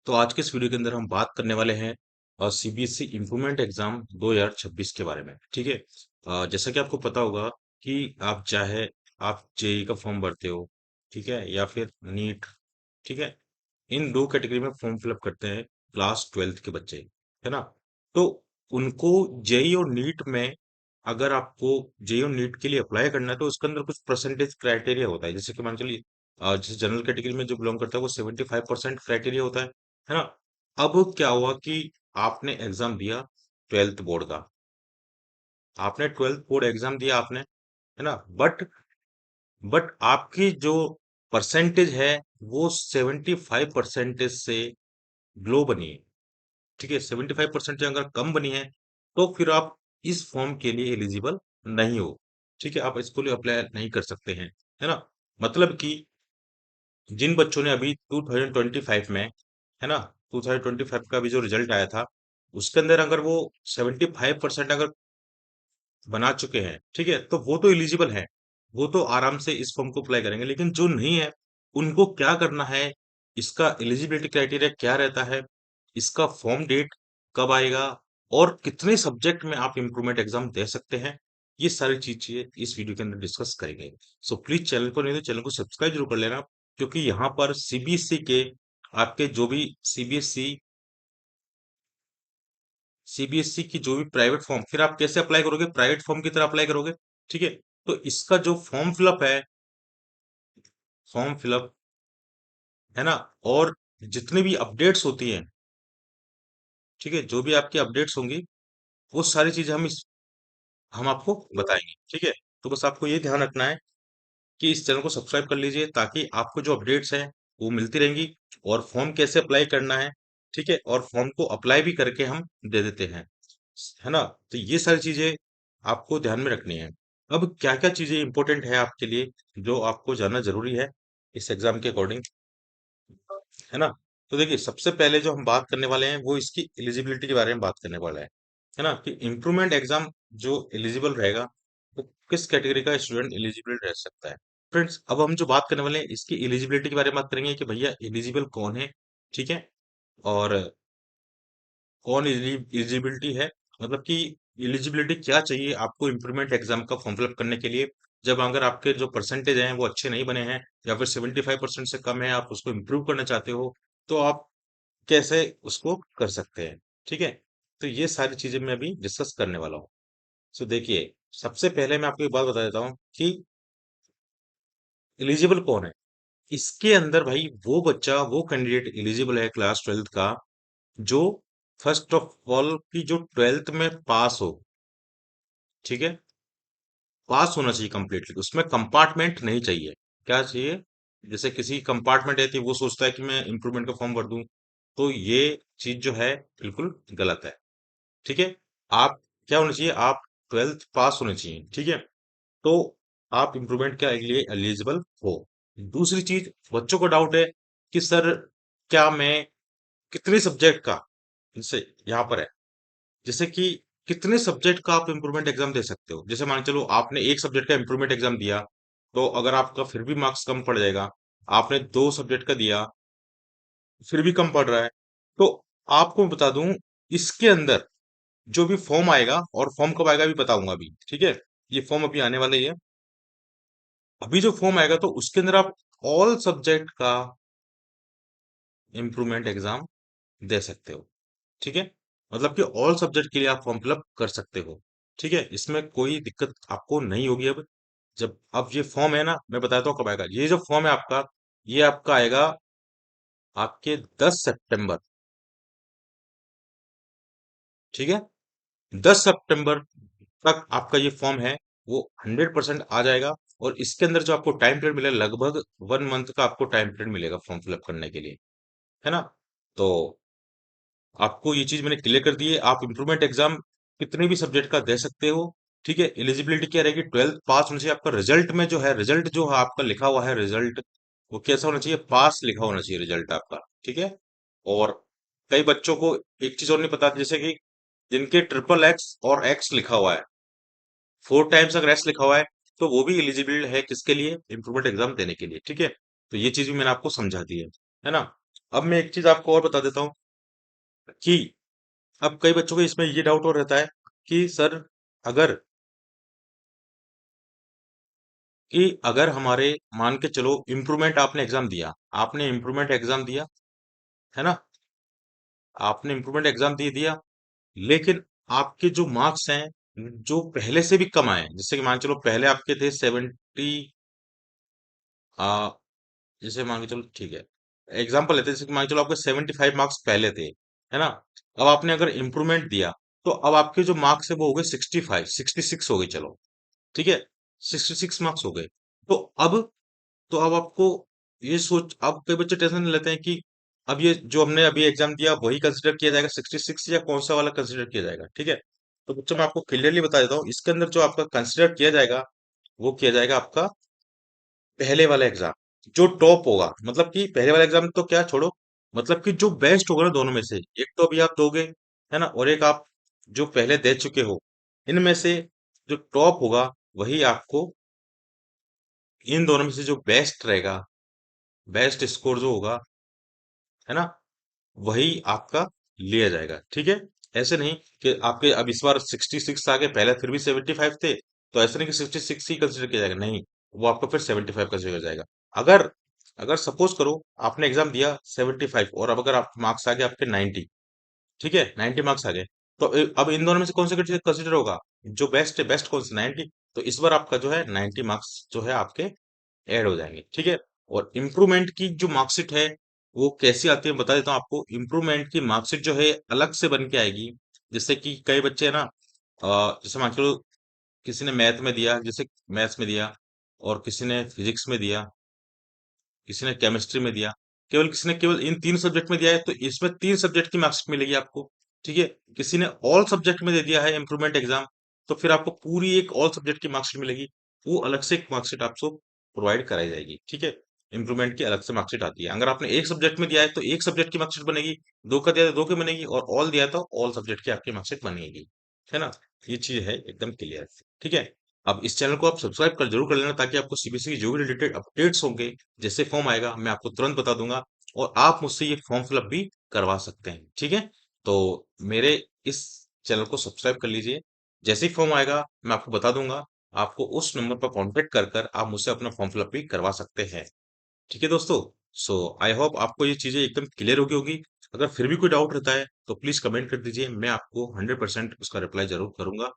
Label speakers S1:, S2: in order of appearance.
S1: तो आज के इस वीडियो के अंदर हम बात करने वाले हैं सीबीएसई इम्प्रूवमेंट एग्जाम 2026 के बारे में। ठीक है। जैसा कि आपको पता होगा कि आप चाहे आप जेई का फॉर्म भरते हो, ठीक है, या फिर नीट, ठीक है, इन दो कैटेगरी में फॉर्म फिलअप करते हैं क्लास 12th के बच्चे, है ना। तो उनको जेई और नीट में, अगर आपको जेई और नीट के लिए अप्लाई करना है तो उसके अंदर कुछ परसेंटेज क्राइटेरिया होता है। जैसे कि मान के चलिए जैसे जनरल कैटेगरी में जो बिलोंग करता है वो 75% क्राइटेरिया होता है ना। अब क्या हुआ कि आपने एग्जाम दिया 12th बोर्ड का, आपने 12th बोर्ड एग्जाम दिया आपने, है ना। बट आपकी जो परसेंटेज है वो 75% से लो बनी है। ठीक है, 75% अगर कम बनी है तो फिर आप इस फॉर्म के लिए एलिजिबल नहीं हो। ठीक है, आप इसको लिए अप्लाई नहीं कर सकते हैं, है ना। मतलब कि जिन बच्चों ने अभी 2025 में, है ना, 2025 का अभी जो रिजल्ट आया था उसके अंदर अगर वो 75% अगर बना चुके हैं, ठीक है, तो वो तो एलिजिबल है, वो तो आराम से इस फॉर्म को अप्लाई करेंगे। लेकिन जो नहीं है उनको क्या करना है, इसका एलिजिबिलिटी क्राइटेरिया क्या रहता है, इसका फॉर्म डेट कब आएगा, और कितने सब्जेक्ट में आप इम्प्रूवमेंट एग्जाम दे सकते हैं, ये सारी चीजें इस वीडियो के अंदर डिस्कस करेंगे। सो प्लीज चैनल को नहीं तो चैनल को सब्सक्राइब जरूर कर लेना, क्योंकि यहाँ पर सीबीएसई के आपके जो भी सीबीएसई की जो भी प्राइवेट फॉर्म, फिर आप कैसे अप्लाई करोगे, प्राइवेट फॉर्म की तरह अप्लाई करोगे। ठीक है, तो इसका जो फॉर्म फिलअप है, फॉर्म फिलअप, है ना, और जितनी भी अपडेट्स होती हैं, ठीक है, जो भी आपकी अपडेट्स होंगी वो सारी चीजें हम आपको बताएंगे। ठीक है, तो बस आपको ये ध्यान रखना है कि इस चैनल को सब्सक्राइब कर लीजिए ताकि आपको जो अपडेट्स हैं वो मिलती रहेंगी, और फॉर्म कैसे अप्लाई करना है, ठीक है, और फॉर्म को अप्लाई भी करके हम दे देते हैं, है ना। तो ये सारी चीजें आपको ध्यान में रखनी है। अब क्या क्या चीजें इंपॉर्टेंट है आपके लिए जो आपको जानना जरूरी है इस एग्जाम के अकॉर्डिंग, है ना। तो देखिए, सबसे पहले जो हम बात करने वाले हैं वो इसकी एलिजिबिलिटी के बारे में बात करने वाला है ना, कि इम्प्रूवमेंट एग्जाम जो एलिजिबल रहेगा वो किस कैटेगरी का स्टूडेंट एलिजिबल रह सकता है। फ्रेंड्स, अब हम जो बात करने वाले हैं इसकी एलिजिबिलिटी के बारे में बात करेंगे कि भैया एलिजिबल कौन है, ठीक है, और कौन एलिजिबिलिटी है, मतलब कि एलिजिबिलिटी क्या चाहिए आपको इम्प्रूवमेंट एग्जाम का फॉर्म फिलअप करने के लिए। जब अगर आपके जो परसेंटेज हैं वो अच्छे नहीं बने हैं, या फिर 75% से कम है, आप उसको इम्प्रूव करना चाहते हो, तो आप कैसे उसको कर सकते हैं। ठीक है, तो ये सारी चीजें मैं अभी डिस्कस करने वाला हूँ। सो देखिए, सबसे पहले मैं आपको एक बात बता देता हूँ कि एलिजिबल कौन है। इसके अंदर भाई वो बच्चा, वो कैंडिडेट एलिजिबल है क्लास 12th का जो फर्स्ट ऑफ ऑल की जो 12th में पास हो। ठीक है, पास होना चाहिए कंप्लीटली, उसमें कंपार्टमेंट नहीं चाहिए। क्या चाहिए, जैसे किसी कंपार्टमेंट है कि वो सोचता है कि मैं इंप्रूवमेंट का फॉर्म भर दूं, तो ये चीज जो है बिल्कुल गलत है। ठीक है, आप क्या होना चाहिए, आप 12th पास होने चाहिए, ठीक है, तो आप इम्प्रूवमेंट के लिए एलिजिबल हो। दूसरी चीज, बच्चों को डाउट है कि सर क्या मैं कितने सब्जेक्ट का, जैसे यहाँ पर है, जैसे कि कितने सब्जेक्ट का आप इम्प्रूवमेंट एग्जाम दे सकते हो। जैसे मान के चलो आपने एक सब्जेक्ट का इम्प्रूवमेंट एग्जाम दिया, तो अगर आपका फिर भी मार्क्स कम पड़ जाएगा, आपने दो सब्जेक्ट का दिया फिर भी कम पड़ रहा है, तो आपको मैं बता दूं, इसके अंदर जो भी फॉर्म आएगा, और फॉर्म कब आएगा भी बताऊंगा अभी, ठीक है, ये फॉर्म अभी आने वाले ही है। अभी जो फॉर्म आएगा तो उसके अंदर आप ऑल सब्जेक्ट का इम्प्रूवमेंट एग्जाम दे सकते हो। ठीक है, मतलब कि ऑल सब्जेक्ट के लिए आप फॉर्म फिलअप कर सकते हो। ठीक है, इसमें कोई दिक्कत आपको नहीं होगी। अब ये फॉर्म है ना, मैं बताता हूँ कब आएगा। ये जो फॉर्म है आपका, ये आपका आएगा आपके 10 सितंबर। ठीक है, 10 सितंबर तक आपका ये फॉर्म है वो 100% आ जाएगा, और इसके अंदर जो आपको टाइम पीरियड मिलेगा, लगभग 1 मंथ का आपको टाइम पीरियड मिलेगा फॉर्म फिलअप करने के लिए, है ना। तो आपको ये चीज मैंने क्लियर कर दी है, आप इम्प्रूवमेंट एग्जाम कितने भी सब्जेक्ट का दे सकते हो। ठीक है, एलिजिबिलिटी क्या रहेगी, 12th पास होना चाहिए। आपका रिजल्ट में जो है, रिजल्ट जो है आपका लिखा हुआ है रिजल्ट, वो कैसा होना चाहिए, पास लिखा होना चाहिए रिजल्ट आपका। ठीक है, और कई बच्चों को एक चीज और नहीं पता, जैसे कि जिनके ट्रिपल एक्स और एक्स लिखा हुआ है, 4 टाइम्स अगर एक्स लिखा हुआ है, तो वो भी एलिजिबल है किसके लिए, इम्प्रूवमेंट एग्जाम देने के लिए। ठीक है, तो ये चीज भी मैंने आपको समझा दी है ना। अब मैं एक चीज आपको और बता देता हूँ कि अब कई बच्चों को इसमें ये डाउट और रहता है कि सर, अगर हमारे, मान के चलो, इम्प्रूवमेंट आपने एग्जाम दिया, आपने इम्प्रूवमेंट एग्जाम दिया, है ना, आपने इम्प्रूवमेंट एग्जाम दे दिया, लेकिन आपके जो मार्क्स हैं जो पहले से भी कम आए हैं, जैसे कि मान के चलो पहले आपके थे 70, आ, जैसे मान के चलो, ठीक है, एग्जाम्पल लेते हैं, जैसे कि मान के चलो आपके 75 मार्क्स पहले थे, है ना, अब आपने अगर इम्प्रूवमेंट दिया, तो अब आपके जो मार्क्स है वो हो गए 65, 66 हो गए, चलो ठीक है, 66 मार्क्स हो गए। तो अब तो अब आपको ये सोच, अब कई बच्चे टेंशन लेते हैं कि अब ये जो हमने अभी एग्जाम दिया वही कंसिडर किया जाएगा 66, या कौन सा वाला कंसिडर किया जाएगा, ठीक है। तो बच्चों मैं आपको क्लियरली बता देता हूँ, इसके अंदर जो आपका कंसिडर किया जाएगा वो किया जाएगा आपका पहले वाला एग्जाम, जो टॉप होगा, मतलब कि पहले वाला एग्जाम तो क्या छोड़ो, मतलब कि जो बेस्ट होगा ना दोनों में से, एक तो अभी आप दोगे, है ना, और एक आप जो पहले दे चुके हो, इनमें से जो टॉप होगा वही आपको, इन दोनों में से जो बेस्ट रहेगा, बेस्ट स्कोर जो होगा, है ना, वही आपका लिया जाएगा, ठीक है। ऐसे नहीं कि आपके अब इस बार 66 आ गए, पहले फिर भी 75 थे, तो ऐसा नहीं कि 66 ही कंसिडर किया जाएगा, नहीं, वो आपका फिर 75 कंसिडर किया जाएगा। अगर अगर सपोज करो आपने एग्जाम दिया 75, और अब अगर आप मार्क्स आ गए आपके 90, ठीक है, 90 मार्क्स आ गए, तो अब इन दोनों में से कौन सा कंसिडर होगा, जो बेस्ट है, बेस्ट कौन सा, 90, तो इस बार आपका जो है 90 मार्क्स जो है आपके ऐड हो जाएंगे, ठीक है। और इम्प्रूवमेंट की जो मार्कशीट है वो कैसी आती है बता देता हूँ आपको। इम्प्रूवमेंट की मार्कशीट जो है अलग से बन के आएगी, जैसे कि कई बच्चे है ना, जैसे मान के चलो किसी ने मैथ में दिया, जैसे मैथ्स में दिया, और किसी ने फिजिक्स में दिया, किसी ने केमिस्ट्री में दिया, केवल किसी ने केवल इन 3 सब्जेक्ट में दिया है, तो इसमें 3 सब्जेक्ट की मार्क्स मिलेगी आपको, ठीक है। किसी ने ऑल सब्जेक्ट में दे दिया है इम्प्रूवमेंट एग्जाम, तो फिर आपको पूरी एक ऑल सब्जेक्ट की मार्क्सिट मिलेगी, वो अलग से एक मार्क्सिट आपको प्रोवाइड कराई जाएगी, ठीक है। इम्प्रूवमेंट की अलग से मार्क्सिट आती है, अगर आपने एक सब्जेक्ट में दिया है तो एक सब्जेक्ट की मार्क्सिट बनेगी, दो का दिया तो दो की बनेगी, और ऑल दिया तो ऑल सब्जेक्ट की आपकी मार्क्सिट बनेगी, है ना। ये चीज है एकदम क्लियर, ठीक है। अब इस चैनल को आप सब्सक्राइब कर जरूर कर लेना, ताकि आपको सीबीएसई की जो भी रिलेटेड अपडेट्स होंगे, जैसे फॉर्म आएगा मैं आपको तुरंत बता दूंगा, और आप मुझसे ये फॉर्म फिलअप भी करवा सकते हैं, ठीक है। तो मेरे इस चैनल को सब्सक्राइब कर लीजिए, जैसे ही फॉर्म आएगा मैं आपको बता दूंगा, आपको उस नंबर पर कांटेक्ट कर कर आप मुझसे अपना फॉर्म फिलअप भी करवा सकते हैं, ठीक है दोस्तों। सो आई होप आपको ये चीजें एकदम क्लियर होगी। अगर फिर भी कोई डाउट रहता है तो प्लीज कमेंट कर दीजिए, मैं आपको 100% उसका रिप्लाई जरूर करूंगा।